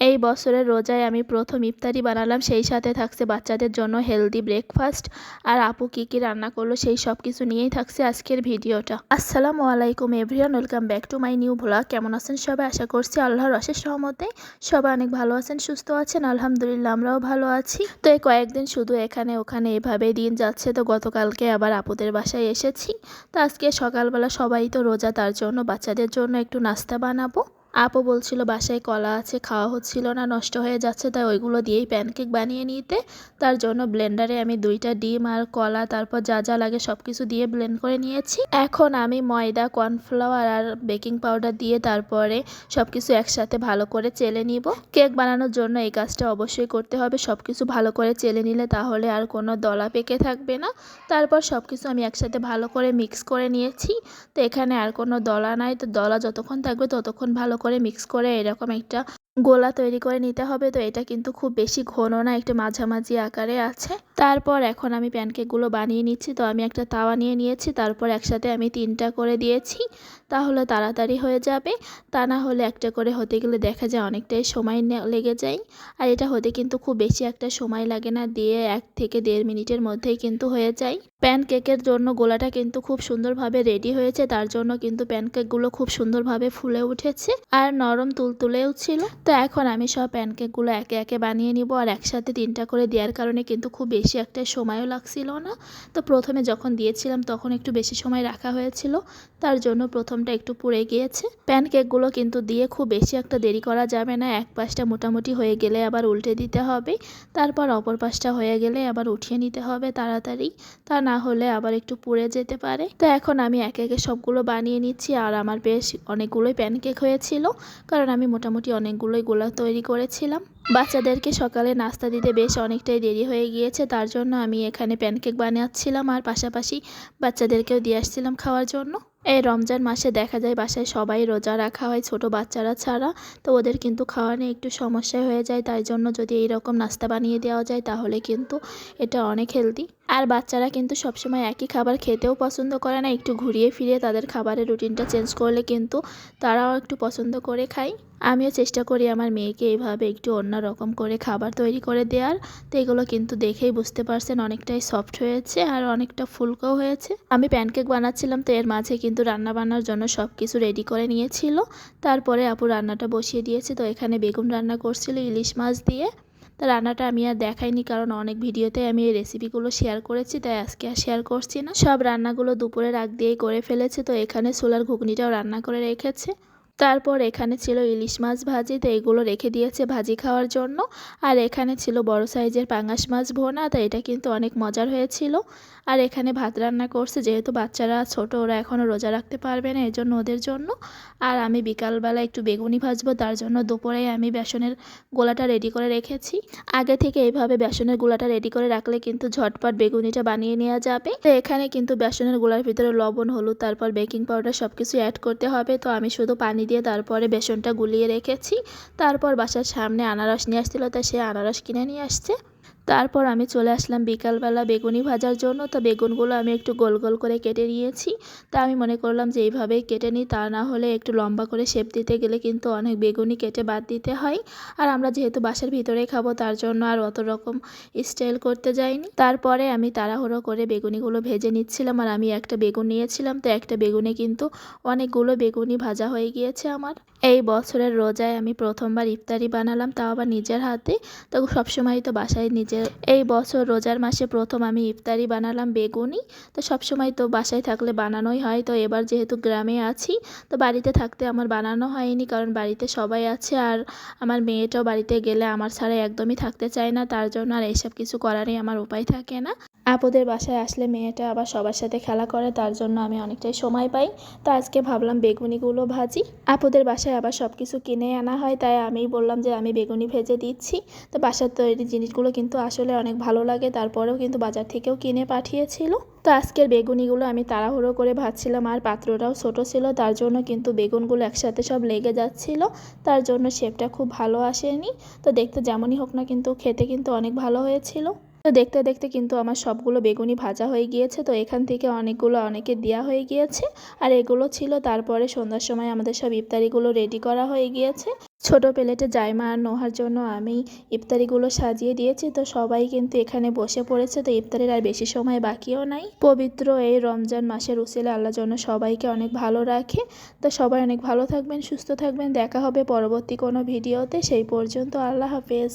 এই বছরের রোজায় আমি প্রথম ইফতারি বানালাম, সেই সাথে থাকছে বাচ্চাদের জন্য হেলদি ব্রেকফাস্ট। আর আপু কী কী রান্না করলো সেই সব কিছু নিয়েই থাকছে আজকের ভিডিওটা। আসসালামু আলাইকুম everyone, welcome back to my new vlog. কেমন আছেন সবাই? আশা করছি আল্লাহর অশেষ রহমতে সবাই অনেক ভালো আছেন, সুস্থ আছেন। আলহামদুলিল্লাহ আমরাও ভালো আছি। তো এই কয়েকদিন শুধু এখানে ওখানে এভাবেই দিন যাচ্ছে। তো গতকালকে আবার আপুদের বাসায় এসেছি। তো আজকে সকালবেলা সবাই তো রোজা, তার জন্য বাচ্চাদের জন্য একটু নাস্তা বানাবো। আপু বলছিল বাসায় কলা আছে, খাওয়া হচ্ছিল না, নষ্ট হয়ে যাচ্ছে, তাই ওইগুলো দিয়েই প্যানকেক বানিয়ে নিতে। তার জন্য ব্লেন্ডারে আমি 2টা ডিম আর কলা, তারপর যা যা লাগে সব কিছু দিয়ে ব্লেন্ড করে নিয়েছি। এখন আমি ময়দা, কর্নফ্লাওয়ার আর বেকিং পাউডার দিয়ে তারপরে সব কিছু একসাথে ভালো করে চেলে নিব। কেক বানানোর জন্য এই কাজটা অবশ্যই করতে হবে, সব কিছু ভালো করে চেলে নিলে তাহলে আর কোনো দলা পেকে থাকবে না। তারপর সব কিছু আমি একসাথে ভালো করে মিক্স করে নিয়েছি। তো এখানে আর কোনো দলা নাই, তো দলা যতক্ষণ থাকবে ততক্ষণ ভালো করে মিক্স করে এরকম একটা গোলা তৈরি করে নিতে হবে। তো এটা কিন্তু খুব বেশি ঘন না, একটু মাঝামাঝি আকারে আছে। তারপর এখন আমি প্যানকেকগুলো বানিয়ে নিচ্ছি। তো আমি একটা তাওয়া নিয়ে নিয়েছি, তারপর একসাথে আমি 3টা করে দিয়েছি, তাহলে তাড়াতাড়ি হয়ে যাবে। তা না হলে একটা করে হতে গেলে দেখা যায় অনেকটাই সময় লেগে যায়। আর এটা হতে কিন্তু খুব বেশি একটা সময় লাগে না, দিয়ে 1 থেকে 1.5 মিনিটের মধ্যেই কিন্তু হয়ে যায়। প্যানকেকের জন্য গোলাটা কিন্তু খুব সুন্দরভাবে রেডি হয়েছে, তার জন্য কিন্তু প্যানকেকগুলো খুব সুন্দরভাবে ফুলে উঠেছে আর নরম তুলতুলেও ছিল। তো এখন আমি সব প্যানকেকগুলো একে একে বানিয়ে নিব। আর একসাথে 3টা করে দেওয়ার কারণে কিন্তু খুব বেশি একটা সময়ও লাগছিল না। তো প্রথমে যখন দিয়েছিলাম তখন একটু বেশি সময় রাখা হয়েছিল, তার জন্য প্রথমটা একটু পুড়ে গিয়েছে। প্যানকেকগুলো কিন্তু দিয়ে খুব বেশি একটা দেরি করা যাবে না, এক পাশটা মোটামুটি হয়ে গেলে আবার উল্টে দিতে হবে, তারপর অপর পাশটা হয়ে গেলে আবার উঠিয়ে নিতে হবে তাড়াতাড়ি, তা না হলে আবার একটু পুড়ে যেতে পারে। তো এখন আমি একে একে সবগুলো বানিয়ে নিচ্ছি। আর আমার বেশ অনেকগুলোই প্যানকেক হয়েছিল, কারণ আমি মোটামুটি অনেকগুলোই গোলা তৈরি করেছিলাম। বাচ্চাদেরকে সকালে নাস্তা দিতে বেশ অনেকটাই দেরি হয়ে গিয়েছে, তার জন্য আমি এখানে প্যানকেক বানাচ্ছিলাম আর পাশাপাশি বাচ্চাদেরকেও দিয়ে আসছিলাম খাওয়ার জন্য। এই রমজান মাসে দেখা যায় বাসায় সবাই রোজা রাখা হয়, ছোট বাচ্চারা ছাড়া। তো ওদের কিন্তু খাওয়ানো একটু সমস্যা হয়ে যায়, তাই জন্য যদি এইরকম নাস্তা বানিয়ে দেওয়া যায় তাহলে কিন্তু এটা অনেক হেলদি। আর বাচ্চারা কিন্তু সবসময় একই খাবার খেতেও পছন্দ করে না, একটু ঘুরিয়ে ফিরিয়ে তাদের খাবারের রুটিনটা চেঞ্জ করলে কিন্তু তারাও একটু পছন্দ করে খায়। আমিও চেষ্টা করি আমার মেয়েকে এইভাবে একটু অন্যরকম করে খাবার তৈরি করে দেওয়ার। তো এগুলো কিন্তু দেখেই বুঝতে পারছেন অনেকটাই সফট হয়েছে আর অনেকটা ফুলকো হয়েছে। আমি প্যানকেক বানাচ্ছিলাম, তো এর মাঝে কিন্তু রান্না বান্নার জন্য সব কিছু রেডি করে নিয়েছিল। তারপরে আপু রান্নাটা বসিয়ে দিয়েছে। তো এখানে বেগুন রান্না করছিল ইলিশ মাছ দিয়ে। তা রান্নাটা আমি আর দেখাইনি, কারণ অনেক ভিডিওতে আমি এই রেসিপিগুলো শেয়ার করেছি, তাই আজকে আর শেয়ার করছি না। সব রান্নাগুলো দুপুরের আগ দিয়েই করে ফেলেছে। তো এখানে ছোলার ঘুগনিটাও রান্না করে রেখেছে। তারপর এখানে ছিল ইলিশ মাছ ভাজি, তো এগুলো রেখে দিয়েছে ভাজি খাওয়ার জন্য। আর এখানে ছিল বড় সাইজের পাঙ্গাস মাছ ভোনা, তো এটা কিন্তু অনেক মজার হয়েছিল। আর এখানে ভাত রান্না করছে, যেহেতু বাচ্চারা ছোট, ওরা এখনও রোজা রাখতে পারবে না, এজন্য ওদের জন্য। আর আমি বিকালবেলা একটু বেগুনি ভাজবো, তার জন্য দুপুরে আমি বেসনের গোলাটা রেডি করে রেখেছি। আগে থেকে এইভাবে বেসনের গোলাটা রেডি করে রাখলে কিন্তু ঝটপট বেগুনিটা বানিয়ে নেওয়া যাবে। তো এখানে কিন্তু বেসনের গোলার ভিতরে লবণ, হলুদ, তারপর বেকিং পাউডার সব কিছু অ্যাড করতে হবে। তো আমি শুধু পানি দিয়ে তারপরে বেসনটা গুলিয়ে রেখেছি। তারপর বাসার সামনে আনারস নিয়ে আসছিল, তাই সে আনারস কিনে নিয়ে আসছে। তারপর আমি চলে আসলাম বিকালবেলা বেগুনি ভাজার জন্য। তো বেগুনগুলো আমি একটু গোল গোল করে কেটে নিয়েছি। তা আমি মনে করলাম যে এইভাবেই কেটে নিই, তা না হলে একটু লম্বা করে শেপ দিতে গেলে কিন্তু অনেক বেগুনি কেটে বাদ দিতে হয়। আর আমরা যেহেতু বাসার ভিতরে খাবো, তার জন্য আর অত রকম স্টাইল করতে যাইনি। তারপরে আমি তাড়াহুড়ো করে বেগুনিগুলো ভেজে নিচ্ছিলাম। আর আমি একটা বেগুন নিয়েছিলাম, তো একটা বেগুনে কিন্তু অনেকগুলো বেগুনি ভাজা হয়ে গিয়েছে আমার। এই বছরের রোজায় আমি প্রথমবার ইফতারি বানালাম, তাও আবার নিজের হাতে। তো সবসময় তো বাসায় এই বছর রোজার মাসে প্রথম আমি ইফতারি বানালাম বেগুনি। তো সবসময় তো বাসায় থাকলে বানানোই হয়, তো এবার যেহেতু গ্রামে আছি, তো বাড়িতে থাকতে আমার বানানো হয়নি, কারণ বাড়িতে সবাই আছে। আর আমার মেয়েটাও বাড়িতে গেলে আমার ছাড়া একদমই থাকতে চায় না, তার জন্য আর এইসব কিছু করারই আমার উপায় থাকে না। আপুদের বাসায় আসলে মেয়েটা আবার সবার সাথে খেলা করে, তার জন্য আমি অনেকটাই সময় পাই। তো আজকে ভাবলাম বেগুনিগুলো ভাজি। আপুদের বাসায় আবার সব কিছু কিনে আনা হয়, তাই আমি বললাম যে আমি বেগুনি ভেজে দিচ্ছি। তো বাসার তৈরি জিনিসগুলো কিন্তু আসলে অনেক ভালো লাগে, তারপরেও কিন্তু বাজার থেকেও কিনে পাঠিয়েছিল। তো আজকের বেগুনিগুলো আমি তাড়াহুড়ো করে ভাজছিলাম, আর পাত্রটাও ছোট ছিল, তার জন্য কিন্তু বেগুনগুলো একসাথে সব লেগে যাচ্ছিল, তার জন্য শেপটা খুব ভালো আসেনি। তো দেখতে যেমনই হোক না, কিন্তু খেতে কিন্তু অনেক ভালো হয়েছিল। তো দেখতে দেখতে কিন্তু আমার সবগুলো বেগুনি ভাজা হয়ে গিয়েছে। তো এখান থেকে অনেকগুলো অনেকে দেওয়া হয়ে গিয়েছে। আর এগুলো ছিল, তারপরে সন্ধ্যার সময় আমাদের সব ইফতারিগুলো রেডি করা হয়ে গিয়েছে। ছোট প্লেটে জাইমা আর নোহার জন্য আমি ইফতারিগুলো সাজিয়ে দিয়েছি। তো সবাই কিন্তু এখানে বসে পড়েছে। তো ইফতারের আর বেশি সময় বাকিও নাই। পবিত্র এই রমজান মাসের উসিলায় আল্লাহ যেন সবাইকে অনেক ভালো রাখে। তো সবাই অনেক ভালো থাকবেন, সুস্থ থাকবেন। দেখা হবে পরবর্তী কোনো ভিডিওতে। সেই পর্যন্ত আল্লাহ হাফেজ।